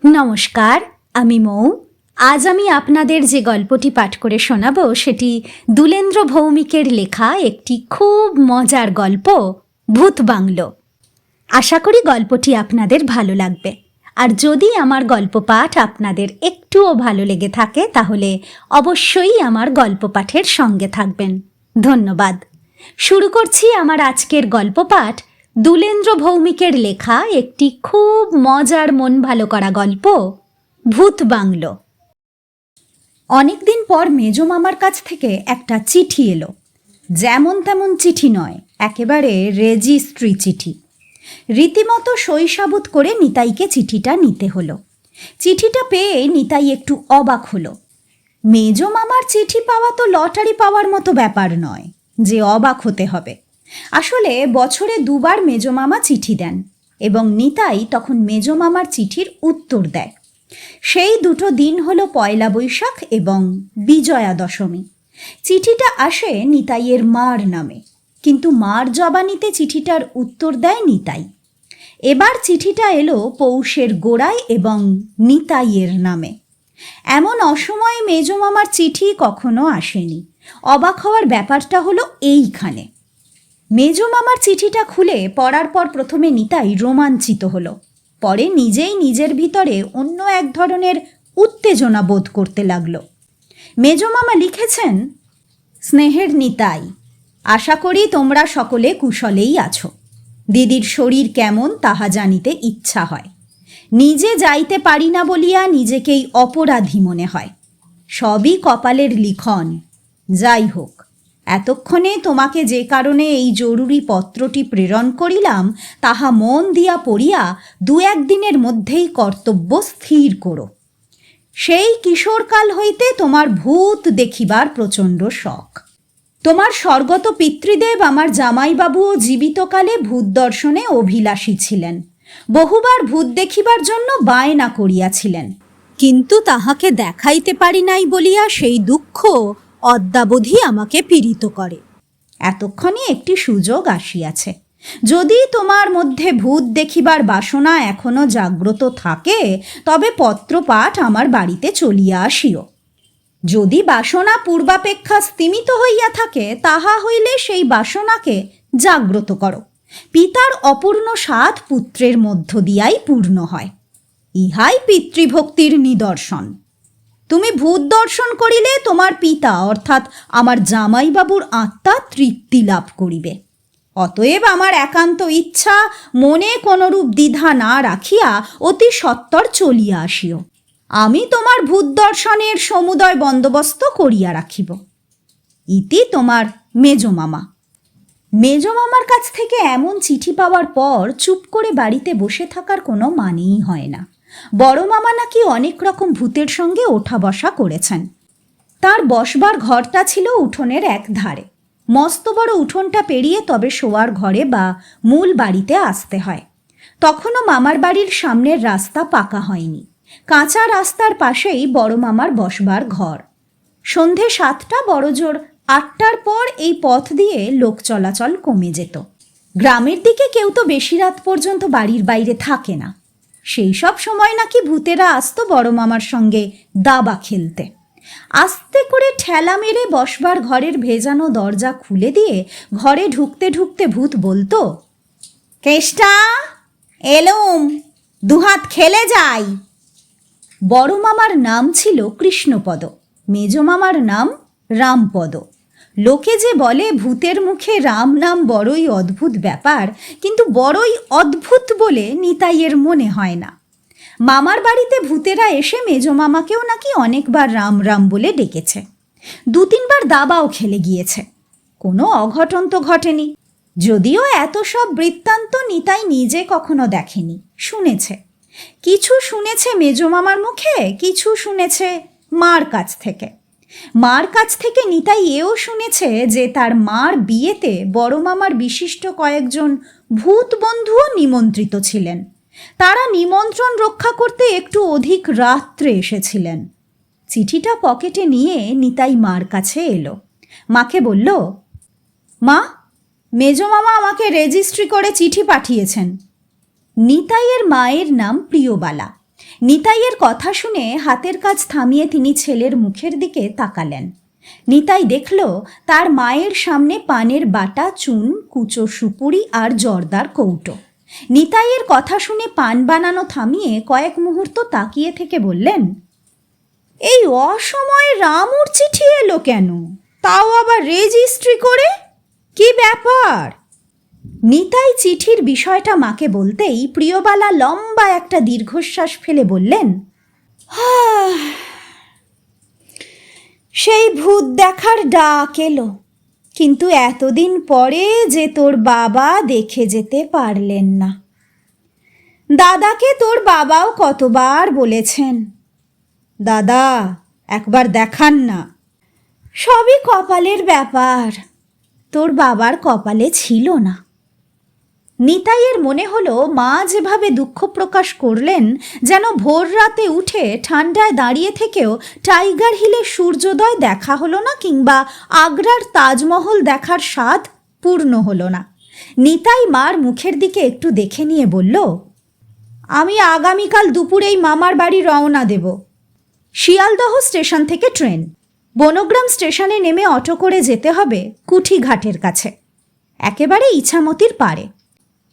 নমস্কার, আমি মৌ। আজ আমি আপনাদের যে গল্পটি পাঠ করে শোনাব সেটি দুলেন্দ্র ভৌমিকের লেখা একটি খুব মজার গল্প, ভূত বাংলো। আশা করি গল্পটি আপনাদের ভালো লাগবে। আর যদি আমার গল্প পাঠ আপনাদের একটুও ভালো লেগে থাকে তাহলে অবশ্যই আমার গল্প পাঠের সঙ্গে থাকবেন। ধন্যবাদ। শুরু করছি আমার আজকের গল্প পাঠ, দুলেন্দ্র ভৌমিকের লেখা একটি খুব মজার মন ভালো করা গল্প, ভূত বাংলো। অনেকদিন পর মেজো মামার কাছ থেকে একটা চিঠি এলো। যেমন তেমন চিঠি নয়, একেবারে রেজিস্ট্রি চিঠি। রীতিমতো সই সাবুত করে নিতাইকে চিঠিটা নিতে হলো। চিঠিটা পেয়ে নিতাই একটু অবাক হলো। মেজো মামার চিঠি পাওয়া তো লটারি পাওয়ার মতো ব্যাপার নয় যে অবাক হতে হবে। আসলে বছরে দুবার মেজো মামা চিঠি দেন এবং নিতাই তখন মেজো মামার চিঠির উত্তর দেয়। সেই দুটো দিন হলো পয়লা বৈশাখ এবং বিজয়া দশমী। চিঠিটা আসে নিতাইয়ের মার নামে, কিন্তু মার জবানিতে চিঠিটার উত্তর দেয় নিতাই। এবার চিঠিটা এলো পৌষের গোড়ায় এবং নিতাইয়ের নামে। এমন অসময়ে মেজো মামার চিঠি কখনো আসেনি। অবাক হওয়ার ব্যাপারটা হলো এইখানে। মেজো মামার চিঠিটা খুলে পড়ার পর প্রথমে নিতাই রোমাঞ্চিত হলো, পরে নিজেই নিজের ভিতরে অন্য এক ধরনের উত্তেজনা বোধ করতে লাগলো। মেজো মামা লিখেছেন, স্নেহের নিতাই, আশা করি তোমরা সকলে কুশলেই আছো। দিদির শরীর কেমন তাহা জানিতে ইচ্ছা হয়। নিজে যাইতে পারি না বলিয়া নিজেকেই অপরাধী মনে হয়। সবই কপালের লিখন। যাই হোক, এতক্ষণে তোমাকে যে কারণে এই জরুরি পত্রটি প্রেরণ করিলাম তাহা মন দিয়া পড়িয়া দু একদিনের মধ্যেই কর্তব্য স্থির করো। সেই কিশোরকাল হইতে তোমার ভূত দেখিবার প্রচণ্ড শখ। তোমার স্বর্গত পিতৃদেব আমার জামাইবাবুও জীবিতকালে ভূত দর্শনে অভিলাষী ছিলেন। বহুবার ভূত দেখিবার জন্য বায়না করিয়াছিলেন, কিন্তু তাহাকে দেখাইতে পারি নাই বলিয়া সেই দুঃখ অদ্যাবধি আমাকে পীড়িত করে। এতক্ষণে একটি সুযোগ আসিয়াছে। যদি তোমার মধ্যে ভূত দেখিবার বাসনা এখনো জাগ্রত থাকে তবে পত্রপাঠ আমার বাড়িতে চলিয়া আসিও। যদি বাসনা পূর্বাপেক্ষা স্তিমিত হইয়া থাকে তাহা হইলে সেই বাসনাকে জাগ্রত করো। পিতার অপূর্ণ সাধ পুত্রের মধ্য দিয়াই পূর্ণ হয়। ইহাই পিতৃভক্তির নিদর্শন। তুমি ভূত দর্শন করিলে তোমার পিতা অর্থাৎ আমার জামাইবাবুর আত্মা তৃপ্তি লাভ করিবে। অতএব আমার একান্ত ইচ্ছা, মনে কোনরূপ দ্বিধা না রাখিয়া অতি সত্বর চলিয়া আসিও। আমি তোমার ভূত দর্শনের সমুদয় বন্দোবস্ত করিয়া রাখিব। ইতি তোমার মেজো মামা। মেজো মামার কাছ থেকে এমন চিঠি পাওয়ার পর চুপ করে বাড়িতে বসে থাকার কোনো মানেই হয় না। বড় মামা নাকি অনেক রকম ভূতের সঙ্গে ওঠা বসা করেছেন। তার বসবার ঘরটা ছিল উঠোনের এক ধারে। মস্ত বড় উঠোনটা পেরিয়ে তবে শোয়ার ঘরে বা মূল বাড়িতে আসতে হয়। তখনও মামার বাড়ির সামনের রাস্তা পাকা হয়নি। কাঁচা রাস্তার পাশেই বড় মামার বসবার ঘর। সন্ধে 7টা বড়জোর 8টার পর এই পথ দিয়ে লোক চলাচল কমে যেত। গ্রামের দিকে কেউ তো বেশি রাত পর্যন্ত বাড়ির বাইরে থাকে না। সেই সব সময় নাকি ভূতেরা আসতো বড় মামার সঙ্গে দাবা খেলতে। আস্তে করে ঠেলা মেরে বসবার ঘরের ভেজানো দরজা খুলে দিয়ে ঘরে ঢুকতে ঢুকতে ভূত বলতো, কেষ্টা এলুম, দুহাত খেলে যাই। বড় মামার নাম ছিল কৃষ্ণপদ, মেজো মামার নাম রামপদ। লোকে যে বলে ভূতের মুখে রাম নাম বড়ই অদ্ভুত ব্যাপার, কিন্তু বড়ই অদ্ভুত বলে নিতাইয়ের মনে হয় না। মামার বাড়িতে ভূতেরা এসে মেজো মামাকেও নাকি অনেকবার রাম রাম বলে ডেকেছে। 2-3বার দাবাও খেলে গিয়েছে। কোনো অঘটন তো ঘটেনি। যদিও এত সব বৃত্তান্ত নিতাই নিজে কখনো দেখেনি, শুনেছে। কিছু শুনেছে মেজো মামার মুখে, কিছু শুনেছে মার কাছ থেকে। মার কাছ থেকে নিতাই এও শুনেছে যে তার মার বিয়েতে বড় মামার বিশিষ্ট কয়েকজন ভূত বন্ধুও নিমন্ত্রিত ছিলেন। তারা নিমন্ত্রণ রক্ষা করতে একটু অধিক রাত্রে এসেছিলেন। চিঠিটা পকেটে নিয়ে নিতাই মার কাছে এলো। মাকে বলল, মা, মেজো মামা আমাকে রেজিস্ট্রি করে চিঠি পাঠিয়েছেন। নিতাইয়ের মায়ের নাম প্রিয়বালা। নিতাইয়ের কথা শুনে হাতের কাজ থামিয়ে তিনি ছেলের মুখের দিকে তাকালেন। নিতাই দেখল তার মায়ের সামনে পানের বাটা, চুন, কুচো সুপুরি আর জর্দার কৌটো। নিতাইয়ের কথা শুনে পান বানানো থামিয়ে কয়েক মুহূর্ত তাকিয়ে থেকে বললেন, এই অসময়ে রামুর চিঠি এলো কেন, তাও আবার রেজিস্ট্রি করে? কি ব্যাপার? নিতাই চিঠির বিষয়টা মাকে বলতেই প্রিয়বালা লম্বা একটা দীর্ঘশ্বাস ফেলে বললেন, সেই ভূত দেখার ডাক এলো, কিন্তু এতদিন পরে যে তোর বাবা দেখে যেতে পারলেন না। দাদাকে তোর বাবাও কতবার বলেছেন, দাদা একবার দেখান না। সবই কপালের ব্যাপার, তোর বাবার কপালে ছিল না। নিতাইয়ের মনে হলো মা যেভাবে দুঃখ প্রকাশ করলেন, যেন ভোর রাতে উঠে ঠান্ডায় দাঁড়িয়ে থেকেও টাইগার হিলে সূর্যোদয় দেখা হলো না, কিংবা আগ্রার তাজমহল দেখার স্বাদ পূর্ণ হলো না। নিতাই মার মুখের দিকে একটু দেখে নিয়ে বলল, আমি আগামীকাল দুপুরেই মামার বাড়ি রওনা দেব। শিয়ালদহ স্টেশন থেকে ট্রেন, বনগ্রাম স্টেশনে নেমে অটো করে যেতে হবে কুঠিঘাটের কাছে, একেবারে ইছামতির পারে।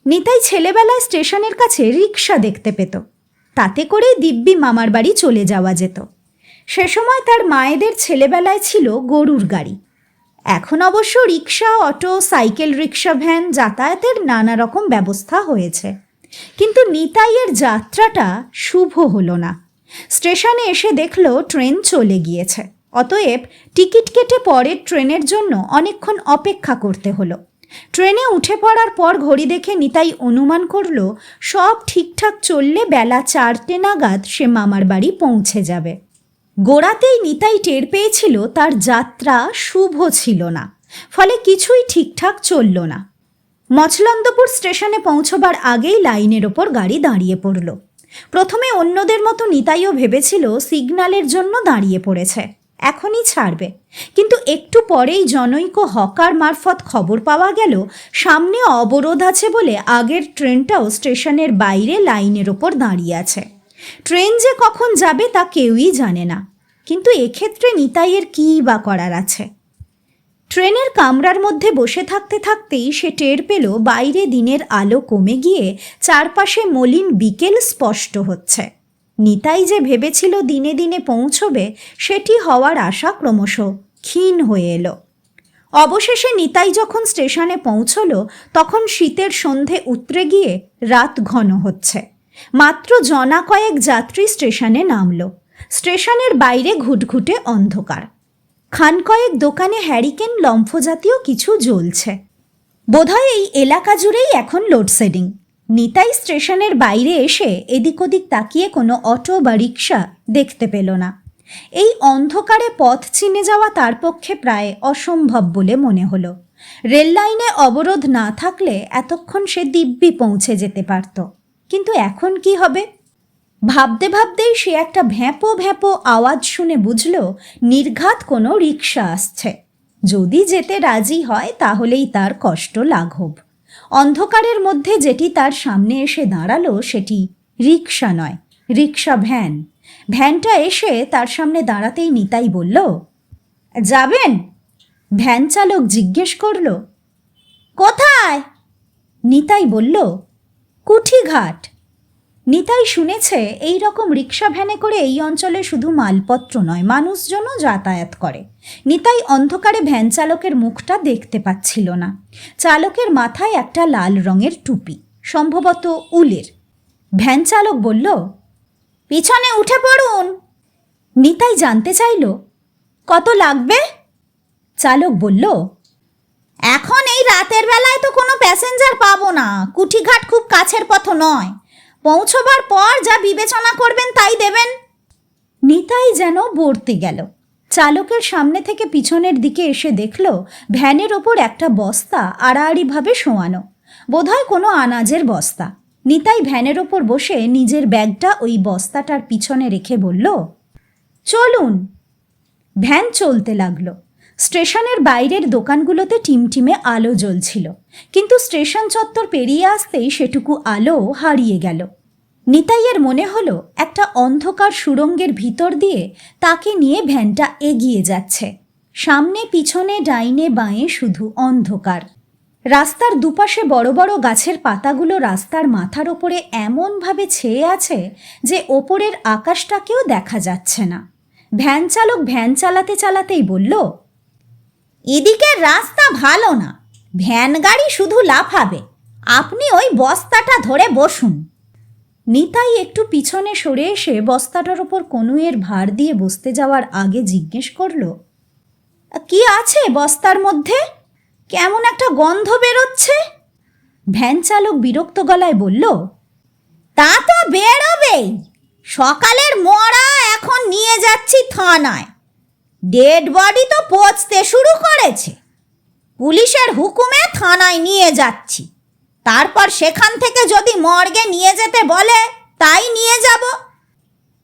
নিতাই ছেলেবেলায় স্টেশনের কাছে রিক্সা দেখতে পেত, তাতে করেই দিব্যি মামার বাড়ি চলে যাওয়া যেত। সে সময় তার মায়েদের ছেলেবেলায় ছিল গরুর গাড়ি। এখন অবশ্য রিক্সা, অটো, সাইকেল রিক্সা, ভ্যান যাতায়াতের নানা রকম ব্যবস্থা হয়েছে, কিন্তু নিতাইয়ের যাত্রাটা শুভ হলো না। স্টেশনে এসে দেখল ট্রেন চলে গিয়েছে, অতএব টিকিট কেটে পরের ট্রেনের জন্য অনেকক্ষণ অপেক্ষা করতে হলো। ট্রেনে উঠে পড়ার পর ঘড়ি দেখে নিতাই অনুমান করল সব ঠিকঠাক চললে বেলা 4টে নাগাদ সে মামার বাড়ি পৌঁছে যাবে। গোড়াতেই নিতাই টের পেয়েছিল তার যাত্রা শুভ ছিল না, ফলে কিছুই ঠিকঠাক চলল না। মছলন্দপুর স্টেশনে পৌঁছবার আগেই লাইনের ওপর গাড়ি দাঁড়িয়ে পড়ল। প্রথমে অন্যদের মতো নিতাইও ভেবেছিল সিগন্যালের জন্য দাঁড়িয়ে পড়েছে, এখনই ছাড়বে, কিন্তু একটু পরেই জনৈক হকার মারফত খবর পাওয়া গেল সামনে অবরোধ আছে বলে আগের ট্রেনটাও স্টেশনের বাইরে লাইনের ওপর দাঁড়িয়ে আছে। ট্রেন যে কখন যাবে তা কেউই জানে না, কিন্তু এক্ষেত্রে নিতাইয়ের কী বা করার আছে? ট্রেনের কামরার মধ্যে বসে থাকতে থাকতেই সে টের পেল বাইরে দিনের আলো কমে গিয়ে চারপাশে মলিন বিকেল স্পষ্ট হচ্ছে। নিতাই যে ভেবেছিল দিনে দিনে পৌঁছবে, সেটি হওয়ার আশা ক্রমশ ক্ষীণ হয়ে এলো। অবশেষে নিতাই যখন স্টেশনে পৌঁছল, তখন শীতের সন্ধে উতরে গিয়ে রাত ঘন হচ্ছে। মাত্র জনা কয়েক যাত্রী স্টেশনে নামল। স্টেশনের বাইরে ঘুটঘুটে অন্ধকার, খান কয়েক দোকানে হ্যারিকেন লম্ফ জাতীয় কিছু জ্বলছে। বোধহয় এই এলাকা জুড়েই এখন লোডশেডিং। নিতাই স্টেশনের বাইরে এসে এদিক ওদিক তাকিয়ে কোনো অটো বা রিক্সা দেখতে পেল না। এই অন্ধকারে পথ চিনে যাওয়া তার পক্ষে প্রায় অসম্ভব বলে মনে হলো। রেল লাইনে অবরোধ না থাকলে এতক্ষণ সে দিব্যি পৌঁছে যেতে পারত, কিন্তু এখন কি হবে? ভাবতে ভাবতেই সে একটা ভ্যাঁপো ভ্যাঁপো আওয়াজ শুনে বুঝল নির্ঘাত কোনো রিক্সা আসছে। যদি যেতে রাজি হয় তাহলেই তার কষ্ট লাঘব। অন্ধকারের মধ্যে যেটি তার সামনে এসে দাঁড়ালো সেটি রিক্সা নয়, রিক্সা ভ্যান। ভ্যানটা এসে তার সামনে দাঁড়াতেই নিতাই বলল, যাবেন? ভ্যান চালক জিজ্ঞেস করল, কোথায়? নিতাই বলল, কুঠিঘাট। নিতাই শুনেছে এই রকম রিক্সা ভ্যানে করে এই অঞ্চলে শুধু মালপত্র নয়, মানুষজনও যাতায়াত করে। নিতাই অন্ধকারে ভ্যান চালকের মুখটা দেখতে পাচ্ছিল না। চালকের মাথায় একটা লাল রঙের টুপি, সম্ভবত উলের। ভ্যান চালক বলল, পিছনে উঠে পড়ুন। নিতাই জানতে চাইল, কত লাগবে? চালক বলল, এখন এই রাতের বেলায় তো কোনো প্যাসেঞ্জার পাবো না, কুঠিঘাট খুব কাছের পথ নয়, পৌঁছবার পর যা বিবেচনা করবেন তাই দেবেন। নিতাই যেন বর্তে গেল। চালকের সামনে থেকে পিছনের দিকে এসে দেখল ভ্যানের ওপর একটা বস্তা আড়াআড়িভাবে শোয়ানো, বোধহয় কোনো আনাজের বস্তা। নিতাই ভ্যানের ওপর বসে নিজের ব্যাগটা ওই বস্তাটার পিছনে রেখে বলল, চলুন। ভ্যান চলতে লাগলো। স্টেশনের বাইরের দোকানগুলোতে টিমটিমে আলো জ্বলছিল, কিন্তু স্টেশন চত্বর পেরিয়ে আসতেই সেটুকু আলো হারিয়ে গেল। নিতাইয়ের মনে হলো একটা অন্ধকার সুড়ঙ্গের ভিতর দিয়ে তাকে নিয়ে ভ্যানটা এগিয়ে যাচ্ছে। সামনে পিছনে ডাইনে বাঁয়ে শুধু অন্ধকার। রাস্তার দুপাশে বড় বড় গাছের পাতাগুলো রাস্তার মাথার ওপরে এমনভাবে ছেয়ে আছে যে ওপরের আকাশটাকেও দেখা যাচ্ছে না। ভ্যান চালক ভ্যান চালাতে চালাতেই বলল, এদিকের রাস্তা ভালো না, ভ্যান গাড়ি শুধু লাফাবে, আপনি ওই বস্তাটা ধরে বসুন। নিতাই একটু পিছনে সরে এসে বস্তাটার ওপর কনুইয়ের ভার দিয়ে বসতে যাওয়ার আগে জিজ্ঞেস করল, কি আছে বস্তার মধ্যে? কেমন একটা গন্ধ বেরোচ্ছে। ভ্যান চালক বিরক্ত গলায় বলল, তা তো বেরোবেই, সকালের মরা এখন নিয়ে যাচ্ছি থানায়, ডেড বডি তো পচতে শুরু করেছে, পুলিশের হুকুমে থানায় নিয়ে যাচ্ছি, তারপর সেখান থেকে যদি মর্গে নিয়ে যেতে বলে তাই নিয়ে যাব।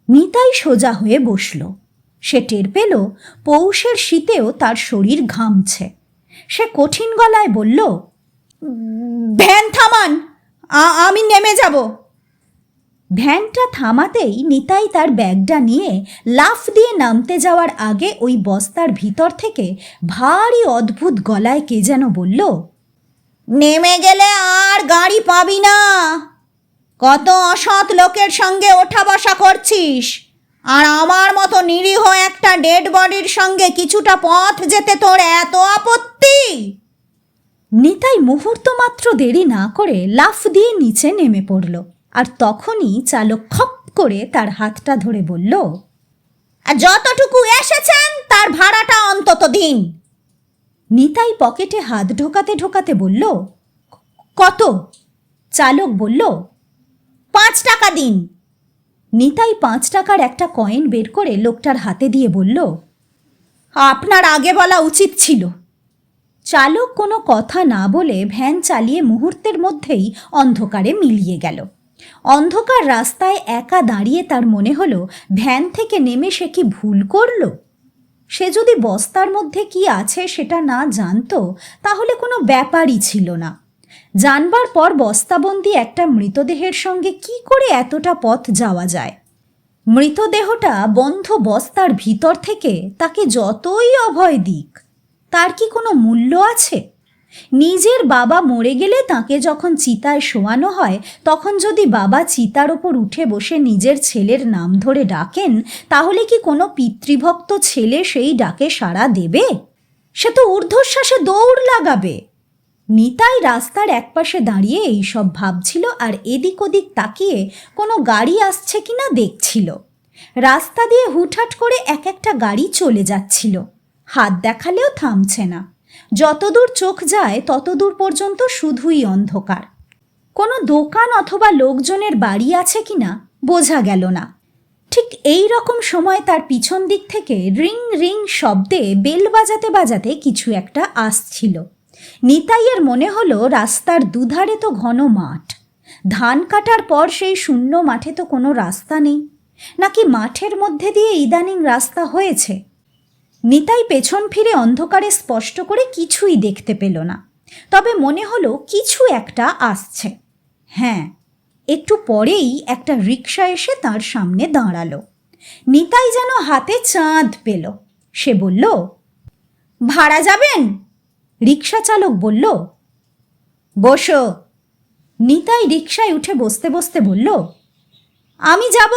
নিতাই সোজা হয়ে বসল। সে টের পেল পৌষের শীতেও তার শরীর ঘামছে। সে কঠিন গলায় বলল, ভ্যান থামান, আমি নেমে যাব। ভ্যানটা থামাতেই নিতাই তার ব্যাগটা নিয়ে লাফ দিয়ে নামতে যাওয়ার আগে ওই বস্তার ভিতর থেকে ভারী অদ্ভুত গলায় কে যেন বলল, নেমে গেলে আর গাড়ি পাবি না, কত অসৎ লোকের সঙ্গে ওঠা বসা করছিস, আর আমার মতো নিরীহ একটা ডেড বডির সঙ্গে কিছুটা পথ যেতে তোর এত আপত্তি? নিতাই মুহূর্ত মাত্র দেরি না করে লাফ দিয়ে নিচে নেমে পড়ল। আর তখনই চালক খপ করে তার হাতটা ধরে বলল, যতটুকু এসেছেন তার ভাড়াটা অন্তত দিন। নিতাই পকেটে হাত ঢোকাতে ঢোকাতে বলল, কত? চালক বলল, 5 টাকা দিন। নিতাই 5 টাকার একটা কয়েন বের করে লোকটার হাতে দিয়ে বলল, আপনার আগে বলা উচিত ছিল। চালক কোনো কথা না বলে ভ্যান চালিয়ে মুহূর্তের মধ্যেই অন্ধকারে মিলিয়ে গেল। অন্ধকার রাস্তায় একা দাঁড়িয়ে তার মনে হলো ভ্যান থেকে নেমে সে কি ভুল করল? সে যদি বস্তার মধ্যে কি আছে সেটা না জানতো তাহলে কোনো ব্যাপারই ছিল না। জানবার পর বস্তাবন্দি একটা মৃতদেহের সঙ্গে কি করে এতটা পথ যাওয়া যায়? মৃতদেহটা বন্ধ বস্তার ভিতর থেকে তাকে যতই অভয় দিক, তার কি কোনো মূল্য আছে? নিজের বাবা মরে গেলে তাকে যখন চিতায় শোয়ানো হয় তখন যদি বাবা চিতার ওপর উঠে বসে নিজের ছেলের নাম ধরে ডাকেন, তাহলে কি কোনো পিতৃভক্ত ছেলে সেই ডাকে সাড়া দেবে? সে তো ঊর্ধ্বশ্বাসে দৌড় লাগাবে। নিতাই রাস্তার একপাশে দাঁড়িয়ে এইসব ভাবছিল আর এদিক ওদিক তাকিয়ে কোনো গাড়ি আসছে কিনা দেখছিল। রাস্তা দিয়ে হুটহাট করে এক একটা গাড়ি চলে যাচ্ছিল, হাত দেখালেও থামছে না। যতদূর চোখ যায় ততদূর পর্যন্ত শুধুই অন্ধকার। কোনো দোকান অথবা লোকজনের বাড়ি আছে কিনা বোঝা গেল না। ঠিক এই রকম সময় তার পিছন দিক থেকে রিং রিং শব্দে বেল বাজাতে বাজাতে কিছু একটা আসছিল। নিতাইয়ের মনে হলো রাস্তার দুধারে তো ঘন মাঠ, ধান কাটার পর সেই শূন্য মাঠে তো কোনো রাস্তা নেই, নাকি মাঠের মধ্যে দিয়ে ইদানিং রাস্তা হয়েছে? নিতাই পেছন ফিরে অন্ধকারে স্পষ্ট করে কিছুই দেখতে পেল না, তবে মনে হলো কিছু একটা আসছে। হ্যাঁ, একটু পরেই একটা রিকশা এসে তার সামনে দাঁড়ালো। নিতাই যেন হাতে চাঁদ পেল। সে বলল, ভাড়া যাবেন? রিকশা চালক বলল, বসো। নিতাই রিকশায় উঠে বসতে বসতে বলল, আমি যাব।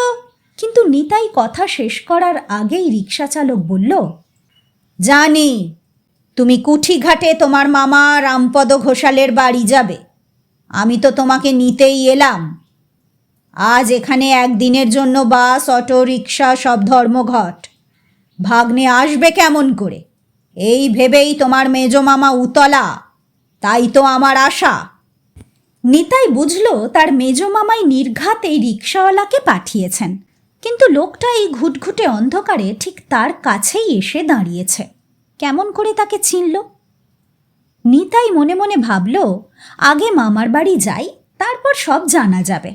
কিন্তু নিতাই কথা শেষ করার আগেই রিকশা চালক বলল, জানি তুমি কুঠিঘাটে তোমার মামা রামপদ ঘোষালের বাড়ি যাবে, আমি তো তোমাকে নিতেই এলাম। আজ এখানে একদিনের জন্য বাস, অটো, রিকশা সব ধর্মঘট। ভাগ্নে আসবে কেমন করে এই ভেবেই তোমার মেজো মামা উতলা, তাই তো আমার আশা। নিতাই বুঝল তার মেজো মামাই নির্ঘাত এই রিকশাওয়ালাকে পাঠিয়েছেন, কিন্তু লোকটা এই ঘুটঘুটে অন্ধকারে ঠিক তার কাছেই এসে দাঁড়িয়েছে। কেমন করে তাকে চিনল? নিতাই মনে মনে ভাবল, আগে মামার বাড়ি যাই, তারপর সব জানা যাবে।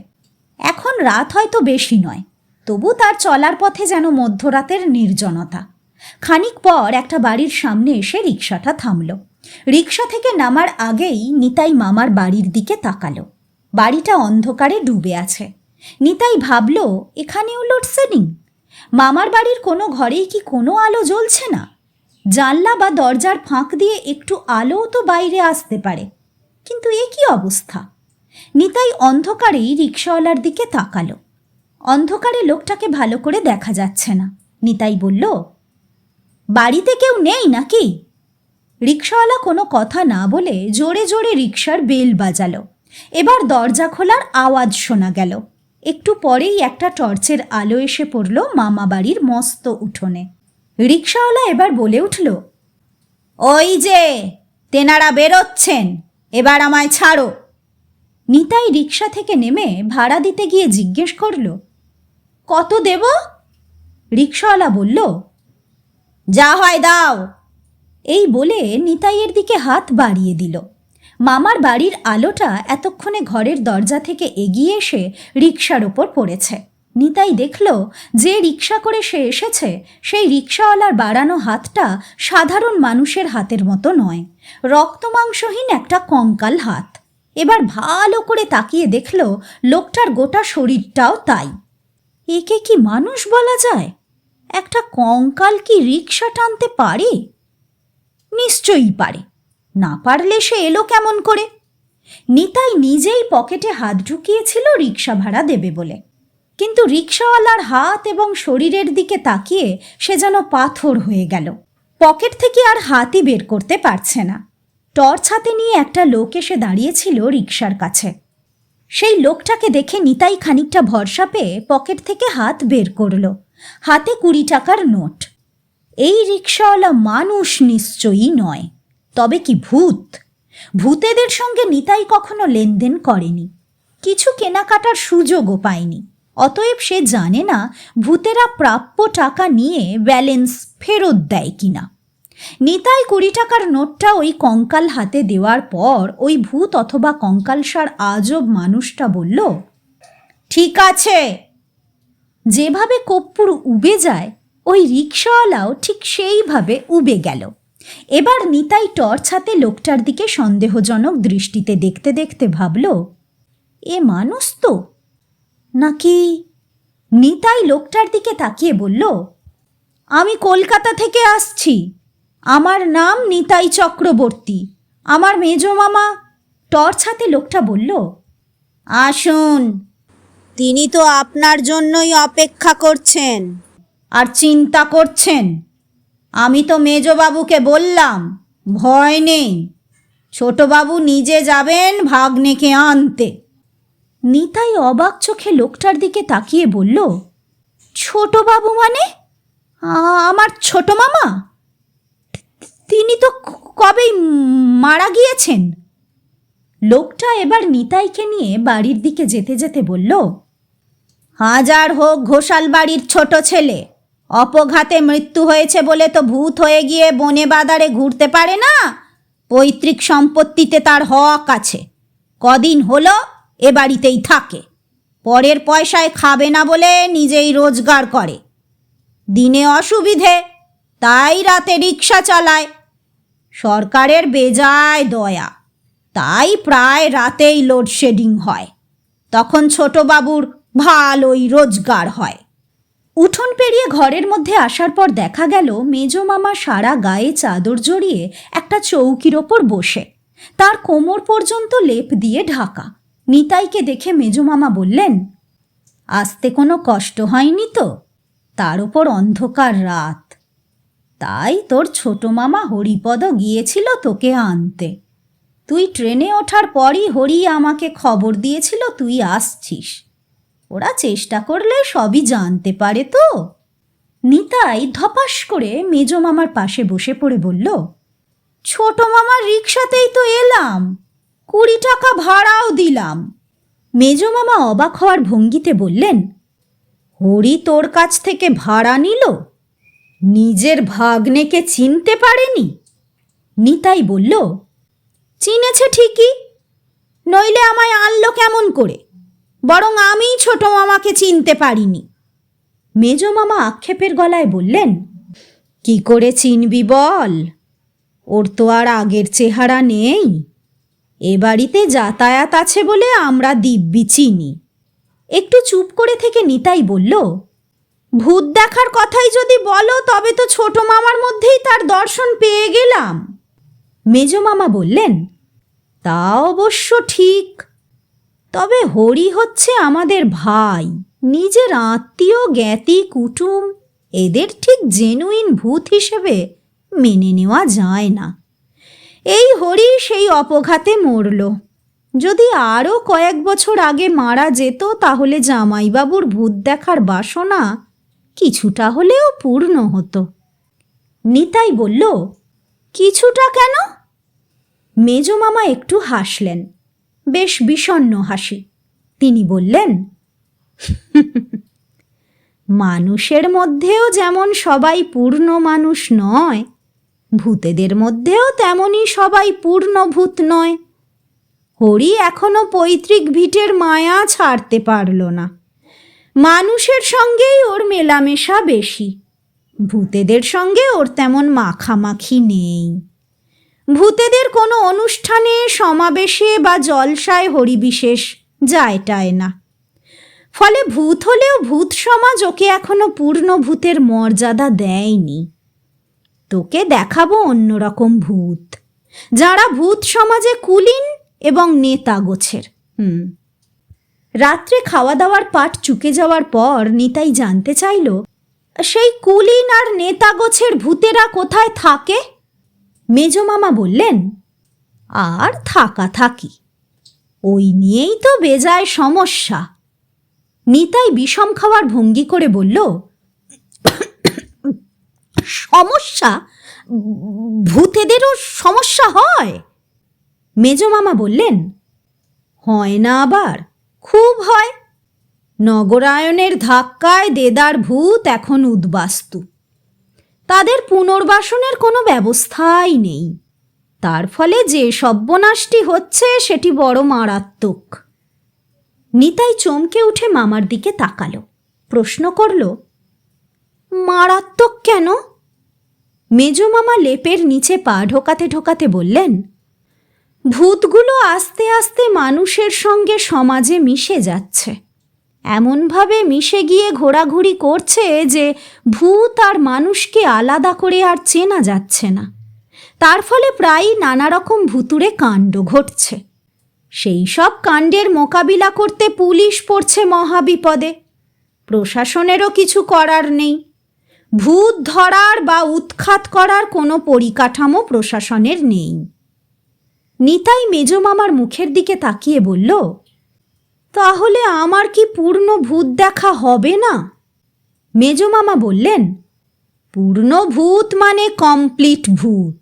এখন রাত হয়তো বেশি নয়, তবু তার চলার পথে যেন মধ্যরাতের নির্জনতা। খানিক পর একটা বাড়ির সামনে এসে রিকশাটা থামল। রিকশা থেকে নামার আগেই নিতাই মামার বাড়ির দিকে তাকালো। বাড়িটা অন্ধকারে ডুবে আছে। নিতাই ভাবল, এখানেও লোডশেডিং? মামার বাড়ির কোনো ঘরেই কি কোনো আলো জ্বলছে না? জানলা বা দরজার ফাঁক দিয়ে একটু আলোও তো বাইরে আসতে পারে, কিন্তু এ কি অবস্থা? নিতাই অন্ধকারেই রিকশাওয়ালার দিকে তাকালো। অন্ধকারে লোকটাকে ভালো করে দেখা যাচ্ছে না। নিতাই বলল, বাড়িতে কেউ নেই নাকি? রিকশাওয়ালা কোনো কথা না বলে জোরে জোরে রিকশার বেল বাজালো। এবার দরজা খোলার আওয়াজ শোনা গেল। একটু পরেই একটা টর্চের আলো এসে পড়ল মামা বাড়ির মস্ত উঠোনে। রিকশাওয়ালা এবার বলে উঠল, ওই যে তেনারা বেরোচ্ছেন, এবার আমায় ছাড়ো। নিতাই রিকশা থেকে নেমে ভাড়া দিতে গিয়ে জিজ্ঞেস করল, কত দেব? রিকশাওয়ালা বলল, যা হয় দাও। এই বলে নিতাইয়ের দিকে হাত বাড়িয়ে দিল। মামার বাড়ির আলোটা এতক্ষণে ঘরের দরজা থেকে এগিয়ে এসে রিকশার ওপর পড়েছে। নিতাই দেখল, যে রিকশা করে সে এসেছে সেই রিকশাওয়ালার বাড়ানো হাতটা সাধারণ মানুষের হাতের মতো নয়, রক্তমাংসহীন একটা কঙ্কাল হাত। এবার ভালো করে তাকিয়ে দেখল লোকটার গোটা শরীরটাও তাই। একে কি মানুষ বলা যায়? একটা কঙ্কাল কি রিকশা টানতে পারে? নিশ্চয়ই পারে, না পারলে সে এলো কেমন করে? নিতাই নিজেই পকেটে হাত ঢুকিয়েছিল রিকশা ভাড়া দেবে বলে, কিন্তু রিকশাওয়ালার হাত এবং শরীরের দিকে তাকিয়ে সে যেন পাথর হয়ে গেল। পকেট থেকে আর হাতই বের করতে পারছে না। টর্চ হাতে নিয়ে একটা লোক এসে দাঁড়িয়েছিল রিকশার কাছে। সেই লোকটাকে দেখে নিতাই খানিকটা ভরসা পেয়ে পকেট থেকে হাত বের করল। হাতে 20 টাকার নোট। এই রিকশাওয়ালা মানুষ নিশ্চয়ই নয়, তবে কি ভূত? ভূতেদের সঙ্গে নিতাই কখনো লেনদেন করেনি, কিছু কেনাকাটার সুযোগও পায়নি। অতএব সে জানে না ভূতেরা প্রাপ্য টাকা নিয়ে ব্যালেন্স ফেরত দেয় কিনা। নিতাই 20 টাকার নোটটা ওই কঙ্কাল হাতে দেওয়ার পর ওই ভূত অথবা কঙ্কালসার আজব মানুষটা বলল, ঠিক আছে। যেভাবে কপ্পুর উবে যায়, ওই রিকশাওয়ালাও ঠিক সেইভাবে উবে গেল। এবার নিতাই টর্চ হাতে লোকটার দিকে সন্দেহজনক দৃষ্টিতে দেখতে দেখতে ভাবল, এ মানুষ তো নাকি? নিতাই লোকটার দিকে তাকিয়ে বলল, আমি কলকাতা থেকে আসছি, আমার নাম নিতাই চক্রবর্তী, আমার মেজো মামা। টর্চ হাতে লোকটা বলল, আসুন, তিনি তো আপনার জন্যই অপেক্ষা করছেন আর চিন্তা করছেন। আমি তো মেজবাবুকে বললাম, ভয় নেই, ছোটবাবু নিজে যাবেন ভাগ্নেকে আনতে। নিতাই অবাক চোখে লোকটার দিকে তাকিয়ে বলল, ছোটবাবু মানে? আমার ছোট মামা? তিনি তো কবেই মারা গিয়েছেন। লোকটা এবার নিতাইকে নিয়ে বাড়ির দিকে যেতে যেতে বলল, হাজার হোক ঘোষাল বাড়ির ছোট ছেলে, অপঘাতে মৃত্যু হয়েছে বলে তো ভূত হয়ে গিয়ে বনে বাদারে ঘুরতে পারে না। পৈতৃক সম্পত্তিতে তার হক আছে। কদিন হলো এ বাড়িতেই থাকে, পরের পয়সায় খাবে না বলে নিজেই রোজগার করে। দিনে অসুবিধে, তাই রাতে রিক্সা চালায়। সরকারের বেজায় দয়া, তাই প্রায় রাতেই লোডশেডিং হয়। তখন ছোটবাবুর ভালোই রোজগার হয়। উঠোন পেরিয়ে ঘরের মধ্যে আসার পর দেখা গেল মেজো মামা সারা গায়ে চাদর জড়িয়ে একটা চৌকির ওপর বসে, তার কোমর পর্যন্ত লেপ দিয়ে ঢাকা। নিতাইকে দেখে মেজো মামা বললেন, আসতে কোনো কষ্ট হয়নি তো? তার ওপর অন্ধকার রাত, তাই তোর ছোট মামা হরিপদ গিয়েছিল তোকে আনতে। তুই ট্রেনে ওঠার পরই হরি আমাকে খবর দিয়েছিল তুই আসছিস। ওরা চেষ্টা করলে সবই জানতে পারে তো। নিতাই ধপাস করে মেজো মামার পাশে বসে পড়ে বলল, ছোট মামার রিকশাতেই তো এলাম, 20 টাকা ভাড়াও দিলাম। মেজো মামা অবাক হওয়ার ভঙ্গিতে বললেন, হরি তোর কাছ থেকে ভাড়া নিল? নিজের ভাগ্নেকে চিনতে পারেনি? নিতাই বলল, চিনেছে ঠিকই, নইলে আমায় আনলো কেমন করে? বরং আমি ছোট মামাকে চিনতে পারিনি। মেজো মামা আক্ষেপের গলায় বললেন, কি করে চিনবি বল? ওর তো আর আগের চেহারা নেই। এ বাড়িতে যাতায়াত আছে বলে আমরা দিব্যি চিনি। একটু চুপ করে থেকে নিতাই বলল, ভূত দেখার কথাই যদি বলো তবে তো ছোট মামার মধ্যেই তার দর্শন পেয়ে গেলাম। মেজ মামা বললেন, তা অবশ্য ঠিক, তবে হরি হচ্ছে আমাদের ভাই, নিজের আত্মীয় জ্ঞাতি কুটুম, এদের ঠিক জেনুইন ভূত হিসেবে মেনে নেওয়া যায় না। এই হরি সেই অপঘাতে মরল, যদি আরও কয়েক বছর আগে মারা যেত তাহলে জামাইবাবুর ভূত দেখার বাসনা কিছুটা হলেও পূর্ণ হতো। নিতাই বলল, কিছুটা কেন? মেজ মামা একটু হাসলেন, বেশ বিষণ্ণ হাসি। তিনি বললেন, মানুষের মধ্যেও যেমন সবাই পূর্ণ মানুষ নয়, ভূতেদের মধ্যেও তেমনই সবাই পূর্ণ ভূত নয়। হরি এখনো পৈতৃক ভিটের মায়া ছাড়তে পারল না। মানুষের সঙ্গেই ওর মেলামেশা বেশি, ভূতেদের সঙ্গে ওর তেমন মাখামাখি নেই। ভূতেদের কোনো অনুষ্ঠানে, সমাবেশে বা জলসায় হরি বিশেষ যায়টায় না। ফলে ভূত হলেও ভূত সমাজ ওকে এখনো পূর্ণ ভূতের মর্যাদা দেয়নি। তোকে দেখাবো অন্যরকম ভূত, যারা ভূত সমাজে কুলীন এবং নেতা গোছের। রাত্রে খাওয়া দাওয়ার পাট চুকে যাওয়ার পর নিতাই জানতে চাইল, সেই কুলীন আর নেতা গোছের ভূতেরা কোথায় থাকে? মেজ মামা বললেন, আর থাকা থাকি, ওই নিয়েই তো বেজায় সমস্যা। নিতাই বিষম খাওয়ার ভঙ্গি করে বলল, সমস্যা? ভূতেদেরও সমস্যা হয়? মেজ মামা বললেন, হয় না আবার, খুব হয়। নগরায়নের ধাক্কায় দেদার ভূত এখন উদ্বাস্তু, তাদের পুনর্বাসনের কোনো ব্যবস্থাই নেই। তার ফলে যে সর্বনাশটি হচ্ছে সেটি বড় মারাত্মক। নিতাই চমকে উঠে মামার দিকে তাকালো, প্রশ্ন করল, মারাত্মক কেন? মেজ মামা লেপের নিচে পা ঢোকাতে ঢোকাতে বললেন, ভূতগুলো আস্তে আস্তে মানুষের সঙ্গে সমাজে মিশে যাচ্ছে, এমনভাবে মিশে গিয়ে ঘোরাঘুরি করছে যে ভূত আর মানুষকে আলাদা করে আর চেনা যাচ্ছে না। তার ফলে প্রায়ই নানা রকম ভুতুড়ে কাণ্ড ঘটছে। সেই সব কাণ্ডের মোকাবিলা করতে পুলিশ পড়ছে মহাবিপদে। প্রশাসনেরও কিছু করার নেই। ভূত ধরার বা উৎখাত করার কোনো পরিকাঠামো প্রশাসনের নেই। নিতাই মেজ মামার মুখের দিকে তাকিয়ে বলল, তাহলে আমার কি পূর্ণ ভূত দেখা হবে না? মেজ মামা বললেন, পূর্ণ ভূত মানে কমপ্লিট ভূত।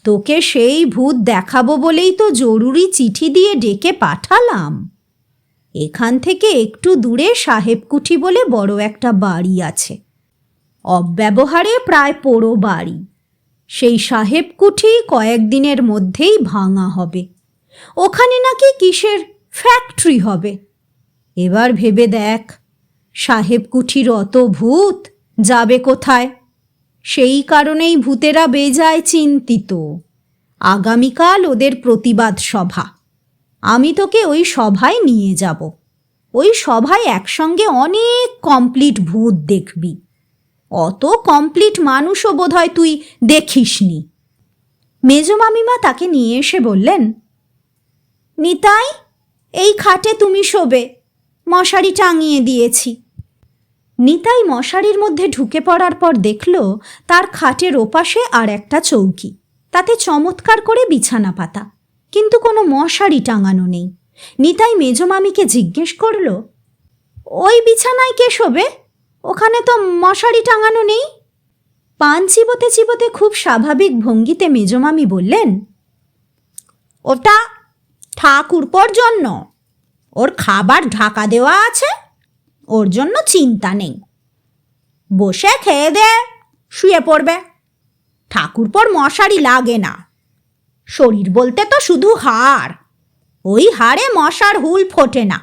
তোকে সেই ভূত দেখাবো বলেই তো জরুরি চিঠি দিয়ে ডেকে পাঠালাম। এখান থেকে একটু দূরে সাহেবকুঠি বলে বড় একটা বাড়ি আছে, অব্যবহারে প্রায় পোড়ো বাড়ি। সেই সাহেবকুঠি কয়েকদিনের মধ্যেই ভাঙা হবে। ওখানে নাকি কিসের ফ্যাক্টরি হবে। এবার ভেবে দেখ, সাহেবকুঠির অত ভূত যাবে কোথায়? সেই কারণেই ভূতেরা বেজায় চিন্তিত। আগামীকাল ওদের প্রতিবাদ সভা, আমি তোকে ওই সভায় নিয়ে যাব। ওই সভায় একসঙ্গে অনেক কমপ্লিট ভূত দেখবি। অত কমপ্লিট মানুষও বোধহয় তুই দেখিসনি। মেজ মামিমা তাকে নিয়ে এসে বললেন, নিতাই, এই খাটে তুমি শোবে, মশারি টাঙিয়ে দিয়েছি। নিতাই মশারির মধ্যে ঢুকে পড়ার পর দেখল তার খাটের ওপাশে আর একটা চৌকি, তাতে চমৎকার করে বিছানা পাতা, কিন্তু কোনো মশারি টাঙানো নেই। নিতাই মেজ মামিকে জিজ্ঞেস করল, ওই বিছানায় কে শোবে? ওখানে তো মশারি টাঙানো নেই। পান চিবোতে চিবোতে খুব স্বাভাবিক ভঙ্গিতে মেজ মামি বললেন, ওটা ঠাকুরপোর জন্য, ওর খাবার ঢাকা দেওয়া আছে, ওর জন্য চিন্তা নেই। বসে খেয়ে দে শুয়ে পড়বে। ঠাকুরপোর মশারি লাগে না। শরীর বলতে তো শুধু হাড়, ওই হাড়ে মশার হুল ফোটে না।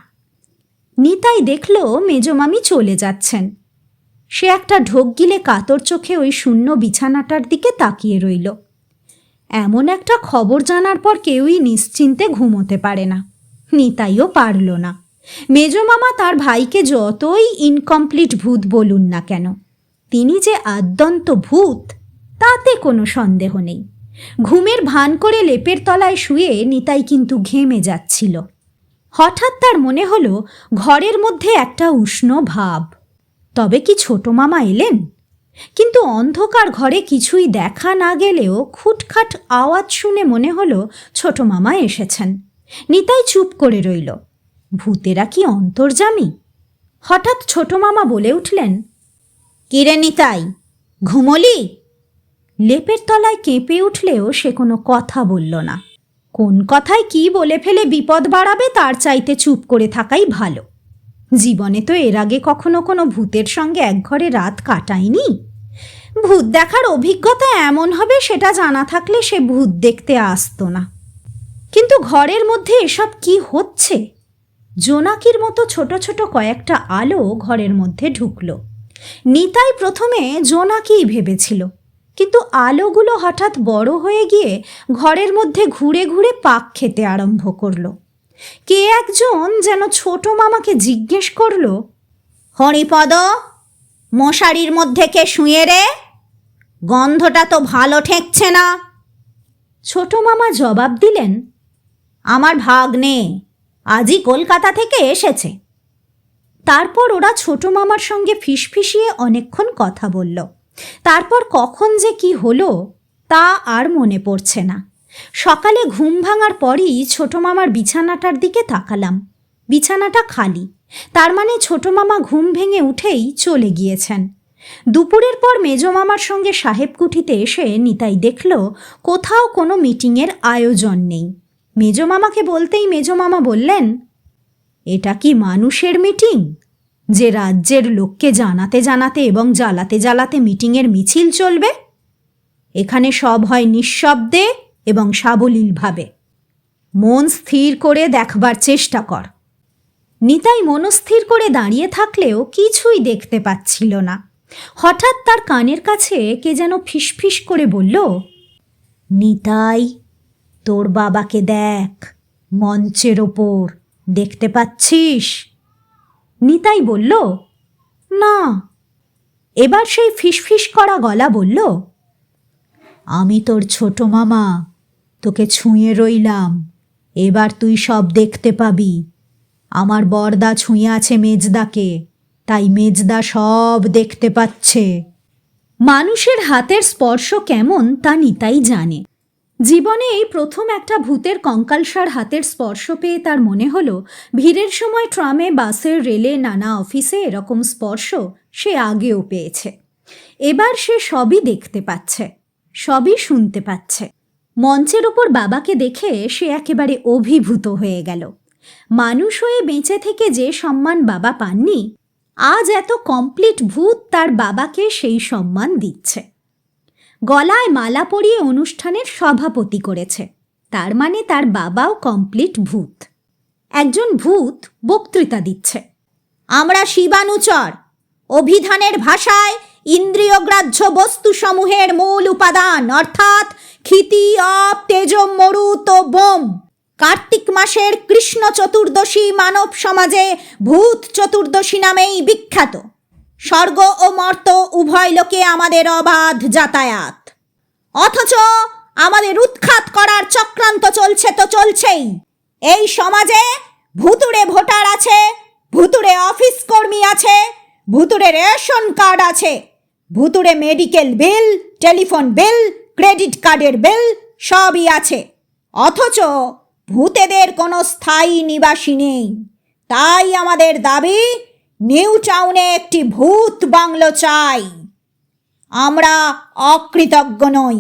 নিতাই দেখল মেজ মামি চলে যাচ্ছেন। সে একটা ঢোক গিলে কাতর চোখে ওই শূন্য বিছানাটার দিকে তাকিয়ে রইল। এমন একটা খবর জানার পর কেউই নিশ্চিন্তে ঘুমোতে পারে না। নিতাইও পারল না। মেজমামা তার ভাইকে যতই ইনকমপ্লিট ভূত বলুন না কেন, তিনি যে আদ্যন্ত ভূত তাতে কোনো সন্দেহ নেই। ঘুমের ভান করে লেপের তলায় শুয়ে নিতাই কিন্তু ঘেমে যাচ্ছিল। হঠাৎ তার মনে হলো ঘরের মধ্যে একটা উষ্ণ ভাব। তবে কি ছোট মামা এলেন? কিন্তু অন্ধকার ঘরে কিছুই দেখা না গেলেও খুটখাট আওয়াজ শুনে মনে হলো ছোট মামা এসেছেন। নিতাই চুপ করে রইল। ভূতেরা কি অন্তর্যামী? হঠাৎ ছোট মামা বলে উঠলেন, কিরে নিতাই, ঘুমলি? লেপের তলায় কেঁপে উঠলেও সে কোনো কথা বলল না। কোন কথায় কি বলে ফেলে বিপদ বাড়াবে তার চাইতে চুপ করে থাকাই ভালো। জীবনে তো এর আগে কখনো কোনো ভূতের সঙ্গে এক ঘরে রাত কাটায়নি। ভূত দেখার অভিজ্ঞতা এমন হবে সেটা জানা থাকলে সে ভূত দেখতে আসতো না। কিন্তু ঘরের মধ্যে এসব কি হচ্ছে? জোনাকির মতো ছোট ছোট কয়েকটা আলো ঘরের মধ্যে ঢুকলো। নিতাই প্রথমে জোনাকিই ভেবেছিল, কিন্তু আলোগুলো হঠাৎ বড় হয়ে গিয়ে ঘরের মধ্যে ঘুরে ঘুরে পাক খেতে আরম্ভ করলো। কে একজন যেন ছোট মামাকে জিজ্ঞেস করলো, হরিপদ, মশারির মধ্যে কে শুয়ে রে? গন্ধটা তো ভালো ঠেকছে না। ছোট মামা জবাব দিলেন, আমার ভাগ্নে, আজই কলকাতা থেকে এসেছে। তারপর ওরা ছোট মামার সঙ্গে ফিসফিসিয়ে অনেকক্ষণ কথা বলল। তারপর কখন যে কি হলো তা আর মনে পড়ছে না। সকালে ঘুম ভাঙার পরই ছোট মামার বিছানাটার দিকে তাকালাম। বিছানাটা খালি, তার মানে ছোট মামা ঘুম ভেঙে উঠেই চলে গিয়েছেন। দুপুরের পর মেজ মামার সঙ্গে সাহেবকুঠিতে এসে নিতাই দেখল কোথাও কোনো মিটিংয়ের আয়োজন নেই। মেজ মামাকে বলতেই মেজ মামা বললেন, এটা কি মানুষের মিটিং যে রাজ্যের লোককে জানাতে জানাতে এবং জ্বালাতে জ্বালাতে মিটিংয়ের মিছিল চলবে? এখানে সব হয় নিঃশব্দে এবং সাবলীলভাবে। মন স্থির করে দেখবার চেষ্টা কর। নিতাই মনস্থির করে দাঁড়িয়ে থাকলেও কিছুই দেখতে পাচ্ছিল না। হঠাৎ তার কানের কাছে কে যেন ফিসফিস করে বলল, নিতাই, তোর বাবাকে দেখ, মঞ্চের ওপর, দেখতে পাচ্ছিস? নিতাই বলল, না। এবার সেই ফিসফিস করা গলা বলল, আমি তোর ছোট মামা, তোকে ছুঁয়ে রইলাম, এবার তুই সব দেখতে পাবি। আমার বরদা ছুঁয়ে আছে মেজদাকে, তাই মেজদা সব দেখতে পাচ্ছে। মানুষের হাতের স্পর্শ কেমন তা নিতাই জানে। জীবনে এই প্রথম একটা ভূতের কঙ্কালসার হাতের স্পর্শ পেয়ে তার মনে হলো ভিড়ের সময় ট্রামে, বাসে, রেলে, নানা অফিসে এরকম স্পর্শ সে আগেও পেয়েছে। এবার সে সবই দেখতে পাচ্ছে, সবই শুনতে পাচ্ছে। মঞ্চের ওপর বাবাকে দেখে সে একেবারে অভিভূত হয়ে গেল। মানুষ হয়ে বেঁচে থেকে যে সম্মান বাবা পাননি, আজ এত কমপ্লিট ভূত তার বাবাকে সেই সম্মান দিচ্ছে। গলায় মালা পরিয়ে অনুষ্ঠানের সভাপতি করেছে, তার মানে তার বাবাও কমপ্লিট ভূত। একজন ভূত বক্তৃতা দিচ্ছে, আমরা শিবানুচর, অভিধানের ভাষায় ইন্দ্রিয়গ্রাহ্য বস্তুসমূহের মূল উপাদান অর্থাৎ ক্ষিতি, অপ, তেজম, মরুত ও বোম। কার্তিক মাসের কৃষ্ণ চতুর্দশী মানব সমাজে ভূত চতুর্দশী নামেই বিখ্যাত। স্বর্গ ও মর্ত উভয় লোকে আমাদের অবাধ যাতায়াত, অথচ আমাদের উৎখাত করার চক্রান্ত চলছে তো চলছেই। এই সমাজে ভুতুড়ে ভোটার আছে, ভুতুড়ে অফিস কর্মী আছে, ভুতুড়ে রেশন কার্ড আছে, ভুতুড়ে মেডিকেল বিল, টেলিফোন বিল, ক্রেডিট কার্ডের বিল সবই আছে, অথচ ভূতেদের কোনো স্থায়ী নিবাসী নেই। তাই আমাদের দাবি, নিউ টাউনে একটি ভূত বাংলো চাই। আমরা অকৃতজ্ঞ নই,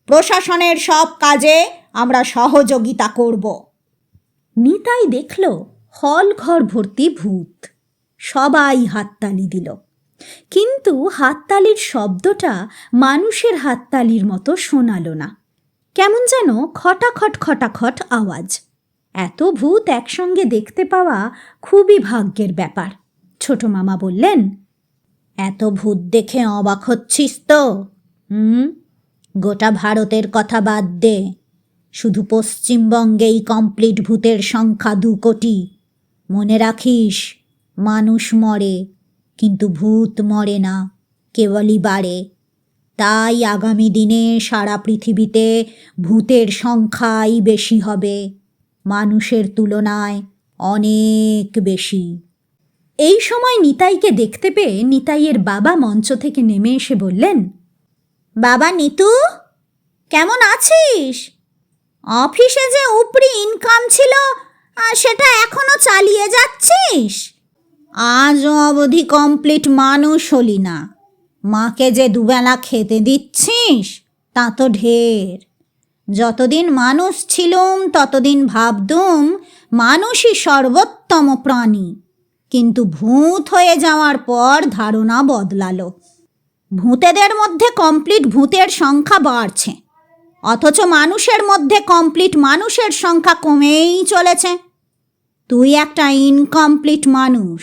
প্রশাসনের সব কাজে আমরা সহযোগিতা করব। নিতাই দেখল হল ঘর ভর্তি ভূত। সবাই হাততালি দিল, কিন্তু হাততালির শব্দটা মানুষের হাততালির মতো শোনালো না। কেমন যেন খটাখট খটাখট আওয়াজ। এত ভূত একসঙ্গে দেখতে পাওয়া খুবই ভাগ্যের ব্যাপার। ছোট মামা বললেন, এত ভূত দেখে অবাক হচ্ছিস তো? গোটা ভারতের কথা বাদ দে, শুধু পশ্চিমবঙ্গেই কমপ্লিট ভূতের সংখ্যা 2 কোটি। মনে রাখিস, মানুষ মরে কিন্তু ভূত মরে না, কেবলই বাড়ে। তাই আগামী দিনে সারা পৃথিবীতে ভূতের সংখ্যাই বেশি হবে, মানুষের তুলনায় অনেক বেশি। এই সময় নিতাইকে দেখতে পেয়ে নিতাইয়ের বাবা মঞ্চ থেকে নেমে এসে বললেন, বাবা নিতু, কেমন আছিস? অফিসে যে উপরি ইনকাম ছিল সেটা এখনো চালিয়ে যাচ্ছিস? আজও অবধি কমপ্লিট মানুষ হলি না। মাকে যে দুবেলা খেতে দিচ্ছিস তা তো ঢের। যতদিন মানুষ ছিলুম ততদিন ভাবতুম মানুষই সর্বোত্তম প্রাণী, কিন্তু ভূত হয়ে যাওয়ার পর ধারণা বদলালো। ভূতেদের মধ্যে কমপ্লিট ভূতের সংখ্যা বাড়ছে, অথচ মানুষের মধ্যে কমপ্লিট মানুষের সংখ্যা কমেই চলেছে। তুই একটা ইনকমপ্লিট মানুষ,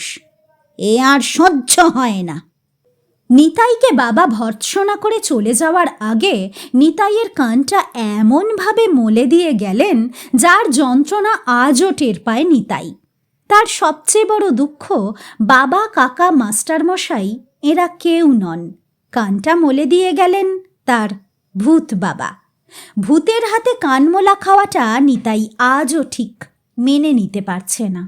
এ আর সহ্য হয় না। নিতাইকে বাবা ভর্ৎসনা করে চলে যাওয়ার আগে নিতাইয়ের কানটা এমনভাবে মলে দিয়ে গেলেন যার যন্ত্রণা আজও টের পায় নিতাই। তার সবচেয়ে বড় দুঃখ, বাবা, কাকা, মাস্টারমশাই এরা কেউ নন, কানটা মলে দিয়ে গেলেন তার ভূত বাবা। ভূতের হাতে কানমোলা খাওয়াটা নিতাই আজও ঠিক মেনে নিতে পারছে না।